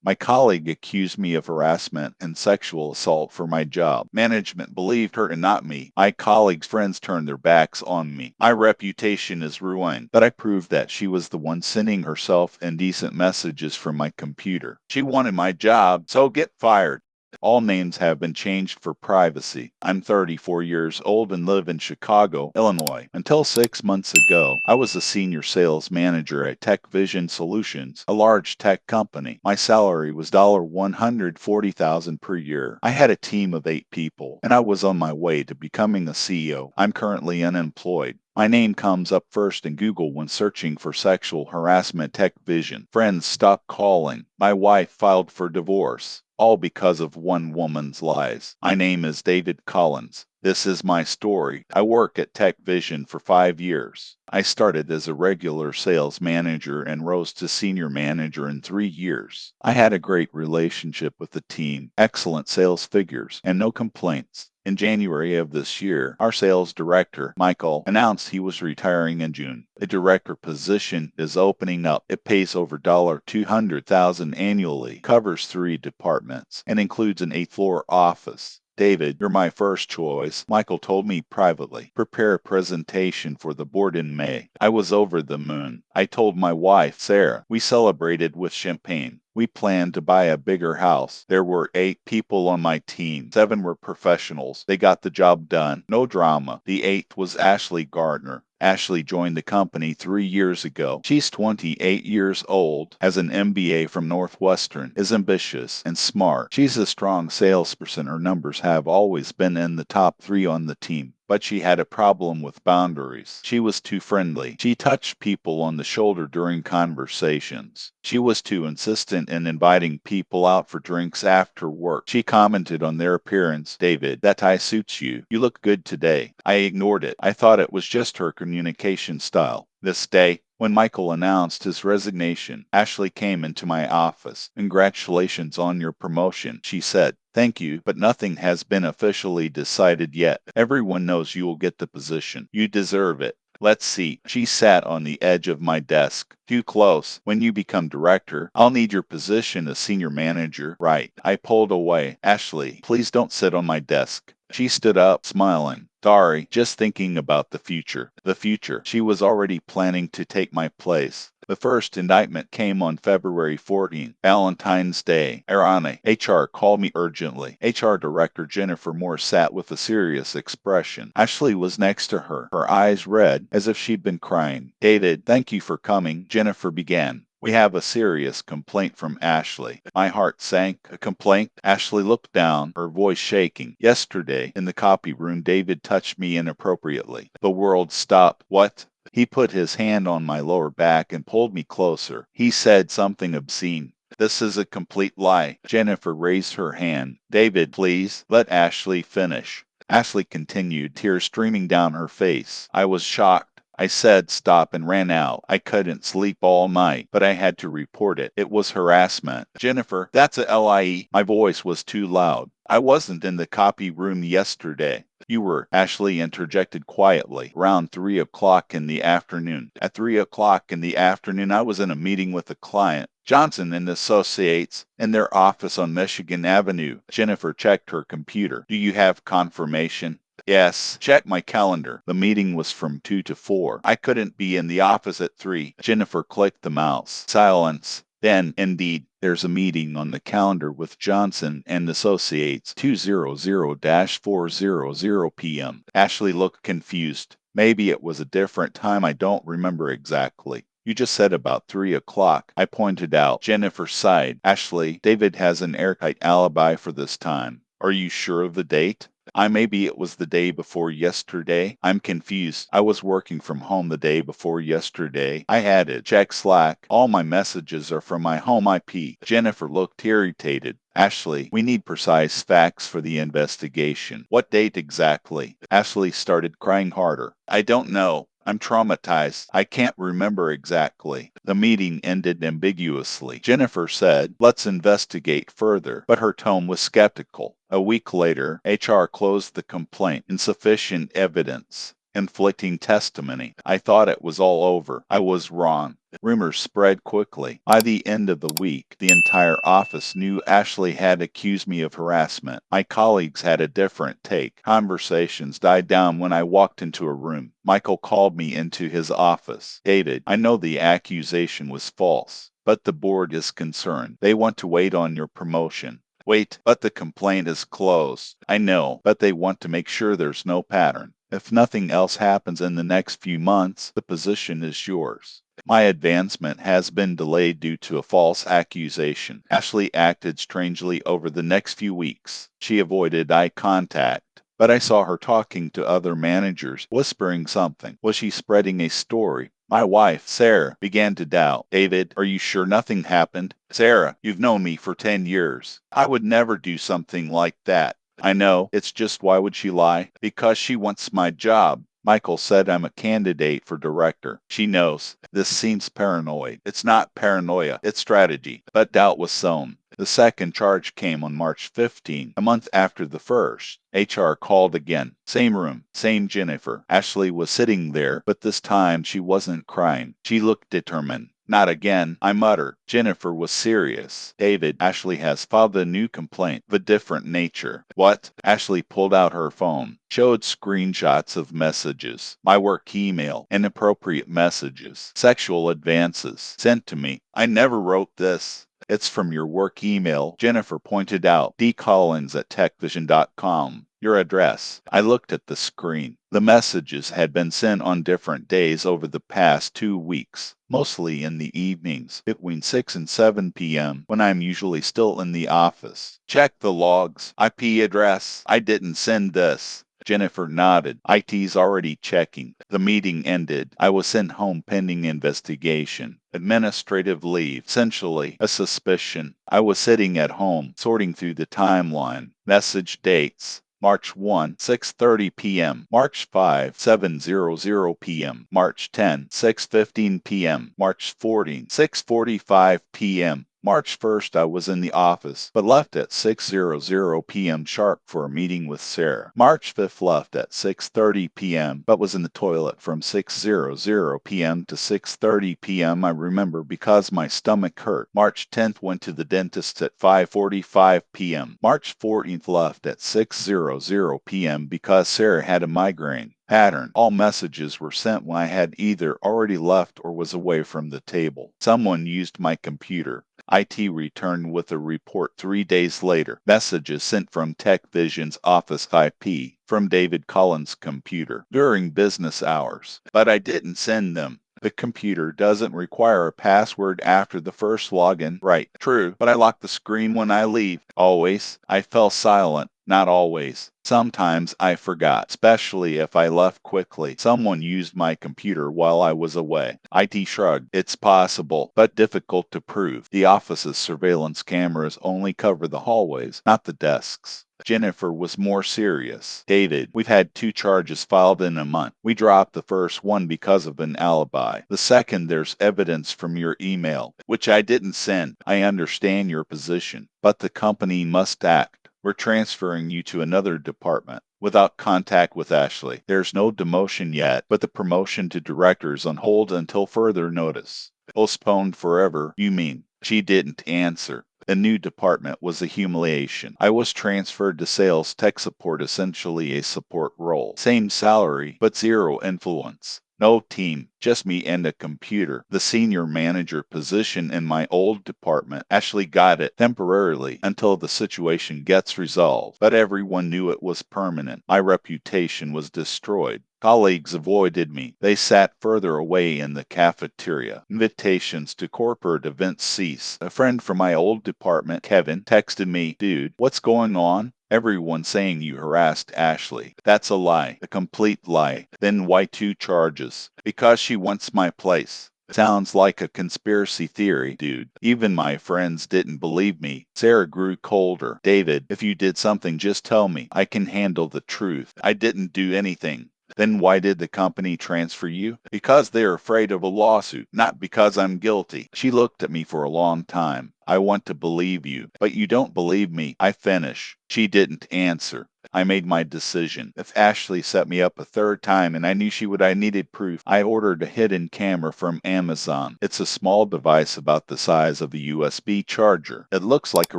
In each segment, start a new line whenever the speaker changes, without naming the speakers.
My colleague accused me of harassment and sexual assault for my job. Management believed her and not me. My colleague's friends turned their backs on me. My reputation is ruined, but I proved that she was the one sending herself indecent messages from my computer. She wanted my job, so get fired. All names have been changed for privacy. I'm 34 years old and live in Chicago, Illinois. Until 6 months ago, I was a senior sales manager at TechVision Solutions, a large tech company. My salary was $140,000 per year. I had a team of 8 people, and I was on my way to becoming a CEO. I'm currently unemployed. My name comes up first in Google when searching for sexual harassment TechVision. Friends stopped calling. My wife filed for divorce. All because of one woman's lies. My name is David Collins. This is my story. I work at TechVision for 5 years. I started as a regular sales manager and rose to senior manager in 3 years. I had a great relationship with the team, excellent sales figures, and no complaints. In January of this year, our sales director, Michael, announced he was retiring in June. A director position is opening up. It pays over $200,000 annually, covers 3 departments, and includes an 8th-floor office. David, you're my first choice, Michael told me privately. Prepare a presentation for the board in May. I was over the moon. I told my wife, Sarah. We celebrated with champagne. We planned to buy a bigger house. There were 8 people on my team. 7 were professionals. They got the job done. No drama. The 8th was Ashley Gardner. Ashley joined the company 3 years ago. She's 28 years old, has an MBA from Northwestern, is ambitious and smart. She's a strong salesperson. Her numbers have always been in the top 3 on the team. But she had a problem with boundaries. She was too friendly. She touched people on the shoulder during conversations. She was too insistent in inviting people out for drinks after work. She commented on their appearance. David, that tie suits you. You look good today. I ignored it. I thought it was just her communication style. This day, when Michael announced his resignation, Ashley came into my office. Congratulations on your promotion, she said. Thank you, but nothing has been officially decided yet. Everyone knows you will get the position. You deserve it. Let's see. She sat on the edge of my desk. Too close. When you become director, I'll need your position as senior manager. Right. I pulled away. Ashley, please don't sit on my desk. She stood up, smiling. Sorry, just thinking about the future. The future. She was already planning to take my place. The first indictment came on February 14th, Valentine's Day. Ironic. HR called me urgently. HR Director Jennifer Moore sat with a serious expression. Ashley was next to her, her eyes red, as if she'd been crying. David, thank you for coming, Jennifer began. We have a serious complaint from Ashley. My heart sank. A complaint? Ashley looked down, her voice shaking. Yesterday, in the copy room, David touched me inappropriately. The world stopped. What? He put his hand on my lower back and pulled me closer. He said something obscene. This is a complete lie. Jennifer raised her hand. David, please, let Ashley finish. Ashley continued, tears streaming down her face. I was shocked. I said stop and ran out. I couldn't sleep all night, but I had to report it. It was harassment. Jennifer, that's a LIE. My voice was too loud. I wasn't in the copy room yesterday. You were, Ashley interjected quietly, around 3 o'clock in the afternoon. At 3 o'clock in the afternoon, I was in a meeting with a client. Johnson and Associates, in their office on Michigan Avenue. Jennifer checked her computer. Do you have confirmation? Yes, check my calendar. The meeting was from 2 to 4. I couldn't be in the office at 3. Jennifer clicked the mouse. Silence. Then, indeed, there's a meeting on the calendar with Johnson and Associates, 200-400 p.m. Ashley looked confused. Maybe it was a different time. I don't remember exactly. You just said about 3 o'clock. I pointed out. Jennifer sighed. Ashley, David has an airtight alibi for this time. Are you sure of the date? Maybe it was the day before yesterday. I'm confused. I was working from home the day before yesterday. I had it. Check Slack. All my messages are from my home IP. Jennifer looked irritated. Ashley, we need precise facts for the investigation. What date exactly? Ashley started crying harder. I don't know. I'm traumatized. I can't remember exactly. The meeting ended ambiguously. Jennifer said, let's investigate further, but her tone was skeptical. A week later, HR closed the complaint. Insufficient evidence. inflicting testimony. I thought it was all over. I was wrong. Rumors spread quickly. By the end of the week, the entire office knew Ashley had accused me of harassment. My colleagues had a different take. Conversations died down when I walked into a room. Michael called me into his office. David, I know the accusation was false, but the board is concerned. They want to wait on your promotion. Wait, but the complaint is closed. I know, but they want to make sure there's no pattern. If nothing else happens in the next few months, the position is yours. My advancement has been delayed due to a false accusation. Ashley acted strangely over the next few weeks. She avoided eye contact, but I saw her talking to other managers, whispering something. Was she spreading a story? My wife, Sarah, began to doubt. David, are you sure nothing happened? Sarah, you've known me for 10 years. I would never do something like that. I know, it's just why would she lie? Because she wants my job. Michael said I'm a candidate for director. She knows. This seems paranoid. It's not paranoia, it's strategy. But doubt was sown. The second charge came on March 15, a month after the first. HR called again. Same room, same Jennifer. Ashley was sitting there, but this time she wasn't crying. She looked determined. Not again, I muttered. Jennifer was serious. David, Ashley has filed a new complaint of a different nature. What? Ashley pulled out her phone, showed screenshots of messages, my work email, inappropriate messages, sexual advances sent to me. I never wrote this. It's from your work email, Jennifer pointed out. dcollins@techvision.com. Your address. I looked at the screen. The messages had been sent on different days over the past 2 weeks, mostly in the evenings, between 6 and 7 p.m., when I'm usually still in the office. Check the logs. IP address. I didn't send this. Jennifer nodded. IT's already checking. The meeting ended. I was sent home pending investigation. Administrative leave. Essentially, a suspicion. I was sitting at home, sorting through the timeline. Message dates. March 1, 6:30 p.m. March 5, 7:00 p.m. March 10, 6:15 p.m. March 14, 6:45 p.m. March 1st, I was in the office, but left at 6:00 p.m. sharp for a meeting with Sarah. March 5th, left at 6:30 p.m., but was in the toilet from 6:00 p.m. to 6:30 p.m. I remember because my stomach hurt. March 10th, went to the dentist at 5:45 p.m. March 14th, left at 6:00 p.m. because Sarah had a migraine. Pattern. All messages were sent when I had either already left or was away from the table. Someone used my computer. IT returned with a report 3 days later. Messages sent from TechVision's office IP from David Collins' computer during business hours. But I didn't send them. The computer doesn't require a password after the first login. Right, true, but I lock the screen when I leave. Always. I fell silent. Not always. Sometimes I forgot, especially if I left quickly. Someone used my computer while I was away. IT shrugged. It's possible, but difficult to prove. The office's surveillance cameras only cover the hallways, not the desks. Jennifer was more serious. David, we've had 2 charges filed in a month. We dropped the first one because of an alibi. The second, there's evidence from your email, which I didn't send. I understand your position, but the company must act. We're transferring you to another department without contact with Ashley. There's no demotion yet, but the promotion to director is on hold until further notice. Postponed forever, you mean? She didn't answer. The new department was a humiliation. I was transferred to sales tech support, essentially a support role. Same salary, but zero influence. No team, just me and a computer. The senior manager position in my old department actually got it temporarily until the situation gets resolved, but everyone knew it was permanent. My reputation was destroyed. Colleagues avoided me. They sat further away in the cafeteria. Invitations to corporate events ceased. A friend from my old department, Kevin, texted me, "Dude, what's going on? Everyone's saying you harassed Ashley." That's a lie. A complete lie. Then why 2 charges? Because she wants my place. Sounds like a conspiracy theory, dude. Even my friends didn't believe me. Sarah grew colder. David, if you did something, just tell me. I can handle the truth. I didn't do anything. Then why did the company transfer you? Because they're afraid of a lawsuit, not because I'm guilty. She looked at me for a long time. I want to believe you, but you don't believe me. I finish. She didn't answer. I made my decision. If Ashley set me up a third time and I knew I needed proof, I ordered a hidden camera from Amazon. It's a small device about the size of a USB charger. It looks like a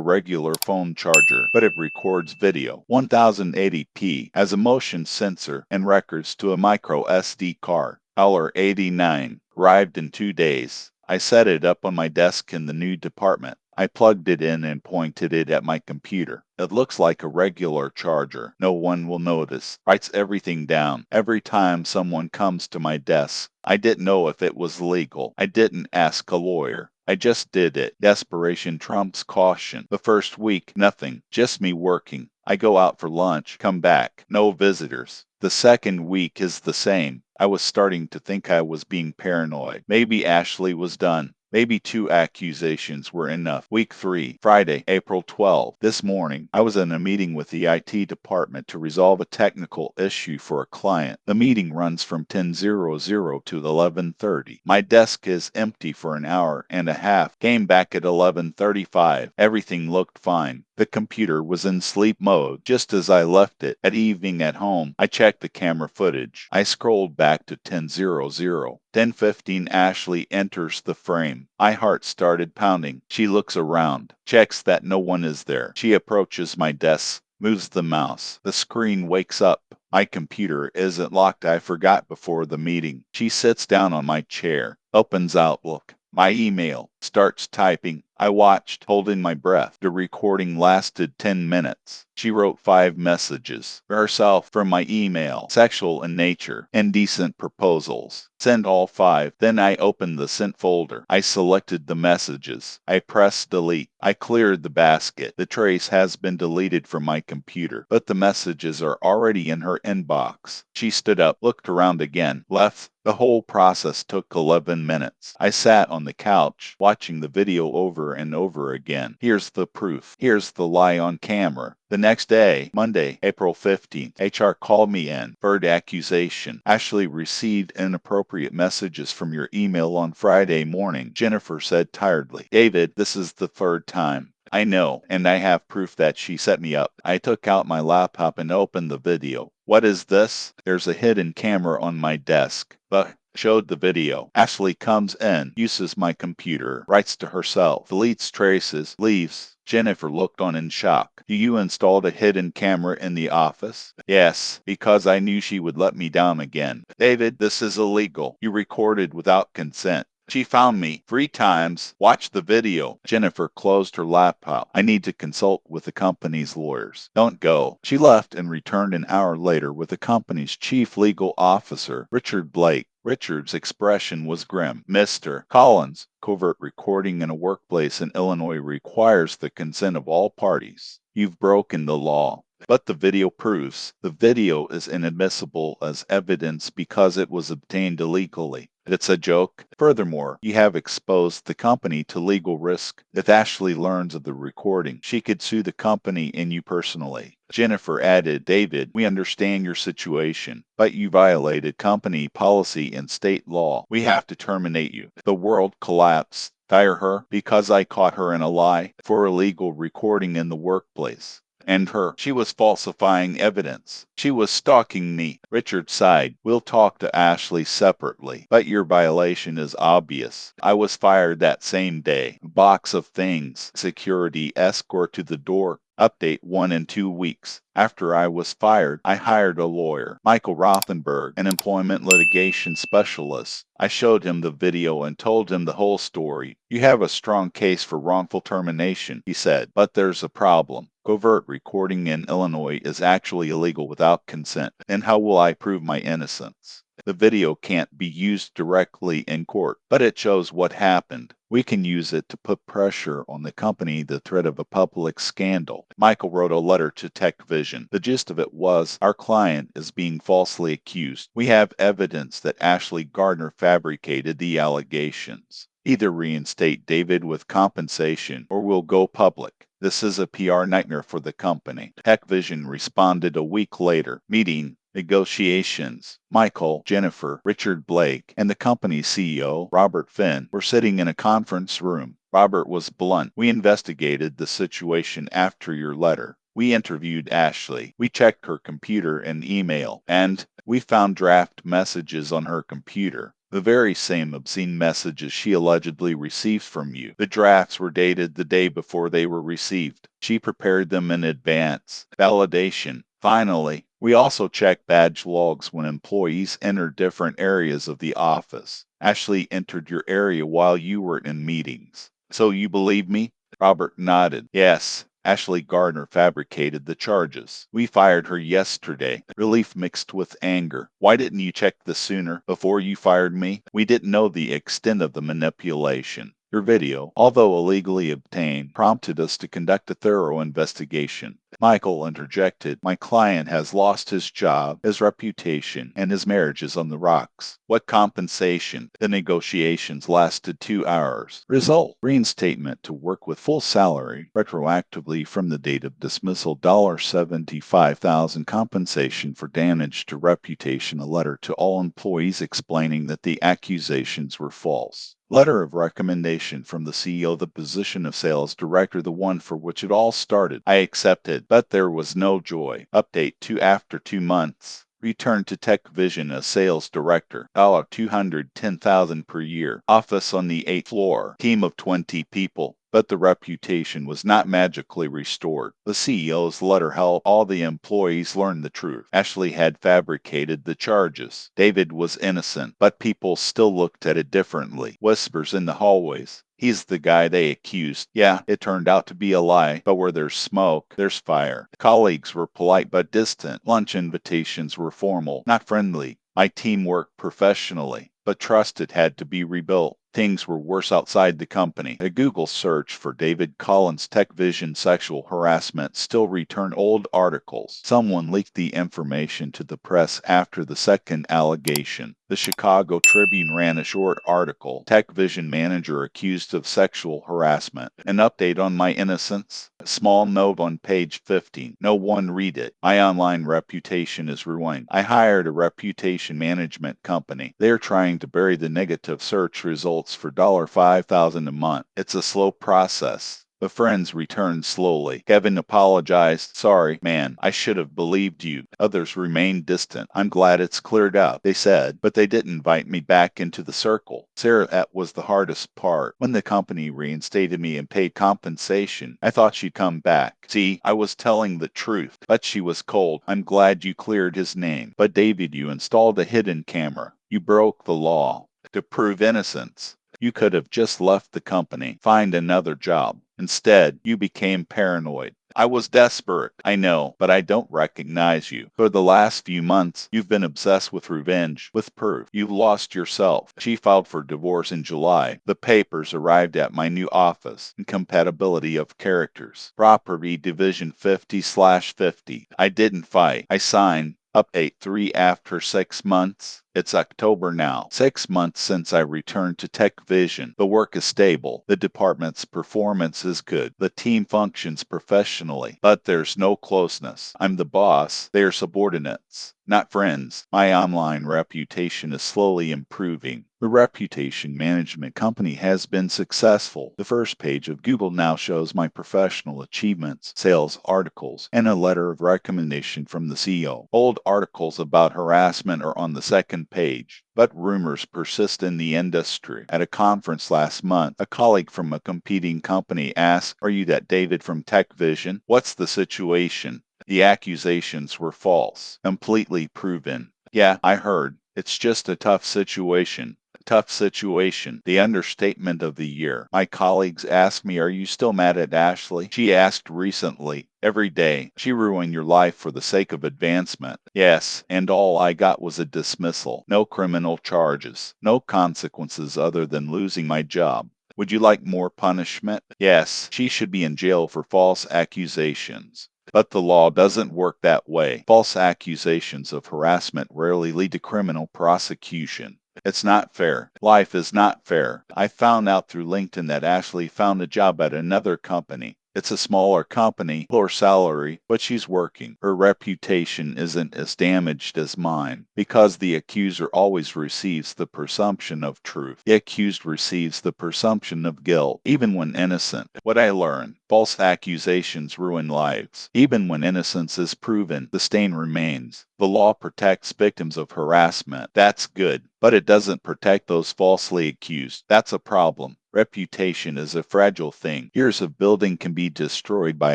regular phone charger, but it records video 1080p, has a motion sensor, and records to a micro SD card. $89. Arrived in 2 days. I set it up on my desk in the new department. I plugged it in and pointed it at my computer. It looks like a regular charger. No one will notice. Writes everything down. Every time someone comes to my desk. I didn't know if it was legal. I didn't ask a lawyer. I just did it. Desperation trumps caution. The first week, nothing. Just me working. I go out for lunch, come back. No visitors. The second week is the same. I was starting to think I was being paranoid. Maybe Ashley was done. Maybe 2 accusations were enough. Week 3, Friday, April 12. This morning, I was in a meeting with the IT department to resolve a technical issue for a client. The meeting runs from 10:00 to 11:30. My desk is empty for an hour and a half. Came back at 11:35. Everything looked fine. The computer was in sleep mode, just as I left it. At evening at home, I checked the camera footage. I scrolled back to 10:00. 10:15 Ashley enters the frame. My heart started pounding. She looks around, checks that no one is there. She approaches my desk, moves the mouse. The screen wakes up. My computer isn't locked. I forgot before the meeting. She sits down on my chair, opens Outlook. My email, starts typing. I watched, holding my breath. The recording lasted 10 minutes. She wrote 5 messages. Herself from my email, sexual in nature, indecent proposals. Send all 5. Then I opened the sent folder. I selected the messages. I pressed delete. I cleared the basket. The trace has been deleted from my computer, but the messages are already in her inbox. She stood up, looked around again, left. The whole process took 11 minutes. I sat on the couch, watching the video over and over again. Here's the proof. Here's the lie on camera. The next day, Monday, April 15th, HR called me in. Third accusation. Ashley received inappropriate messages from your email on Friday morning. Jennifer said tiredly. David, this is the third time. I know, and I have proof that she set me up. I took out my laptop and opened the video. What is this? There's a hidden camera on my desk. But showed the video. Ashley comes in, uses my computer, writes to herself, deletes traces, leaves. Jennifer looked on in shock. You installed a hidden camera in the office? Yes, because I knew she would let me down again. David, this is illegal. You recorded without consent. She found me 3 times. Watch the video. Jennifer closed her laptop. I need to consult with the company's lawyers. Don't go. She left and returned an hour later with the company's chief legal officer, Richard Blake. Richard's expression was grim. Mr. Collins, covert recording in a workplace in Illinois requires the consent of all parties. You've broken the law. But the video proves the video is inadmissible as evidence because it was obtained illegally. It's a joke. Furthermore, you have exposed the company to legal risk. If Ashley learns of the recording, she could sue the company and you personally. Jennifer added, David, we understand your situation, but you violated company policy and state law. We have to terminate you. The world collapsed. Fire her because I caught her in a lie for illegal recording in the workplace. And her. She was falsifying evidence. She was stalking me. Richard sighed. We'll talk to Ashley separately, but your violation is obvious. I was fired that same day. Box of things. Security escort to the door. Update 1 in 2 weeks. After I was fired, I hired a lawyer, Michael Rothenberg, an employment litigation specialist. I showed him the video and told him the whole story. You have a strong case for wrongful termination, he said, but there's a problem. Covert recording in Illinois is actually illegal without consent. And how will I prove my innocence? The video can't be used directly in court, but it shows what happened. We can use it to put pressure on the company, the threat of a public scandal. Michael wrote a letter to TechVision. The gist of it was, our client is being falsely accused. We have evidence that Ashley Gardner fabricated the allegations. Either reinstate David with compensation or we'll go public. This is a PR nightmare for the company. TechVision responded a week later. Meeting. Negotiations. Michael, Jennifer, Richard Blake, and the company's CEO, Robert Finn, were sitting in a conference room. Robert was blunt. We investigated the situation after your letter. We interviewed Ashley. We checked her computer and email, and we found draft messages on her computer. The very same obscene messages she allegedly received from you. The drafts were dated the day before they were received. She prepared them in advance. Validation. Finally, we also checked badge logs when employees entered different areas of the office. Ashley entered your area while you were in meetings. So you believe me? Robert nodded. Yes. Ashley Gardner fabricated the charges. We fired her yesterday. Relief mixed with anger. Why didn't you check this sooner, before you fired me? We didn't know the extent of the manipulation. Your video, although illegally obtained, prompted us to conduct a thorough investigation. Michael interjected, my client has lost his job, his reputation, and his marriage is on the rocks. What compensation? The negotiations lasted 2 hours. Result, reinstatement to work with full salary, retroactively from the date of dismissal, $75,000 compensation for damage to reputation, a letter to all employees explaining that the accusations were false. Letter of recommendation from the CEO, the position of sales director, the one for which it all started. I accepted, but there was no joy. Update 2 after 2 months. Returned to TechVision as sales director. $210,000 per year. Office on the 8th floor. Team of 20 people. But the reputation was not magically restored. The CEO's letter helped all the employees learn the truth. Ashley had fabricated the charges. David was innocent, but people still looked at it differently. Whispers in the hallways. He's the guy they accused. Yeah, it turned out to be a lie, but where there's smoke, there's fire. Colleagues were polite but distant. Lunch invitations were formal, not friendly. My team worked professionally, but trust it had to be rebuilt. Things were worse outside the company. A Google search for David Collins' TechVision sexual harassment still returned old articles. Someone leaked the information to the press after the second allegation. The Chicago Tribune ran a short article, TechVision manager accused of sexual harassment. An update on my innocence? A small note on page 15. No one read it. My online reputation is ruined. I hired a reputation management company. They're trying to bury the negative search results for $5,000 a month. It's a slow process. The friends returned slowly. Kevin apologized. Sorry, man, I should have believed you. Others remained distant. I'm glad it's cleared up, they said, but they didn't invite me back into the circle. Sarah, that was the hardest part. When the company reinstated me and paid compensation, I thought she'd come back. See, I was telling the truth, but she was cold. I'm glad you cleared his name. But David, you installed a hidden camera. You broke the law. To prove innocence, you could have just left the company, find another job. Instead, you became paranoid. I was desperate, I know, but I don't recognize you. For the last few months, you've been obsessed with revenge, with proof. You've lost yourself. She filed for divorce in July. The papers arrived at my new office. Incompatibility of characters. Property Division 50/50. I didn't fight. I signed. Update 3 after 6 months. It's October now. 6 months since I returned to TechVision. The work is stable. The department's performance is good. The team functions professionally, but there's no closeness. I'm the boss. They are subordinates, not friends. My online reputation is slowly improving. The reputation management company has been successful. The first page of Google now shows my professional achievements, sales articles, and a letter of recommendation from the CEO. Old articles about harassment are on the second page, but rumors persist in the industry. At a conference last month, a colleague from a competing company asked, "Are you that David from TechVision? What's the situation?" The accusations were false, completely proven. Yeah, I heard. It's just a tough situation. Tough situation, the understatement of the year. My colleagues ask me, are you still mad at Ashley? She asked recently. Every day. She ruined your life for the sake of advancement. Yes, and all I got was a dismissal. No criminal charges. No consequences other than losing my job. Would you like more punishment? Yes, she should be in jail for false accusations. But the law doesn't work that way. False accusations of harassment rarely lead to criminal prosecution. It's not fair. Life is not fair. I found out through LinkedIn that Ashley found a job at another company. It's a smaller company, lower salary, but she's working. Her reputation isn't as damaged as mine because the accuser always receives the presumption of truth. The accused receives the presumption of guilt, even when innocent. What I learned: false accusations ruin lives. Even when innocence is proven, the stain remains. The law protects victims of harassment. That's good. But it doesn't protect those falsely accused. That's a problem. Reputation is a fragile thing. Years of building can be destroyed by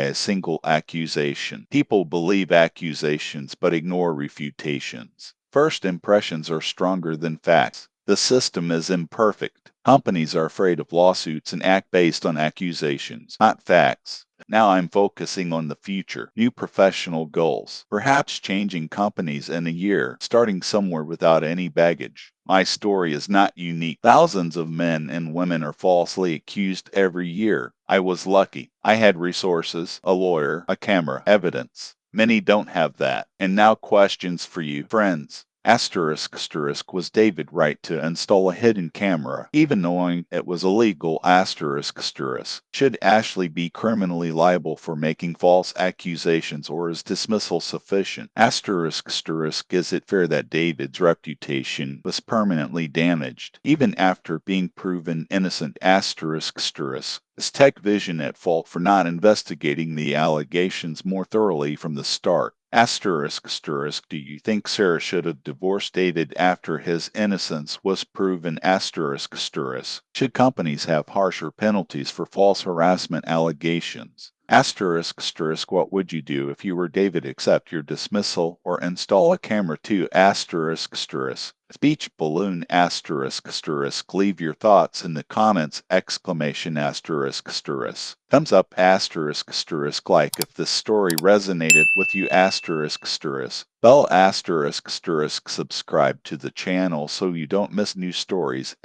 a single accusation. People believe accusations but ignore refutations. First impressions are stronger than facts. The system is imperfect. Companies are afraid of lawsuits and act based on accusations, not facts. Now I'm focusing on the future, new professional goals, perhaps changing companies in a year, starting somewhere without any baggage. My story is not unique. Thousands of men and women are falsely accused every year. I was lucky. I had resources, a lawyer, a camera, evidence. Many don't have that. And now questions for you, friends. Asterisk, was David right to install a hidden camera, even knowing it was illegal? Should Ashley be criminally liable for making false accusations, or is dismissal sufficient? Is it fair that David's reputation was permanently damaged, even after being proven innocent? Is TechVision at fault for not investigating the allegations more thoroughly from the start? Do you think Sarah should have divorced David after his innocence was proven? Should companies have harsher penalties for false harassment allegations? What would you do if you were David? Accept your dismissal or install a camera too? Speech balloon. Leave your thoughts in the comments! Thumbs up like if this story resonated with you. Bell subscribe to the channel so you don't miss new stories.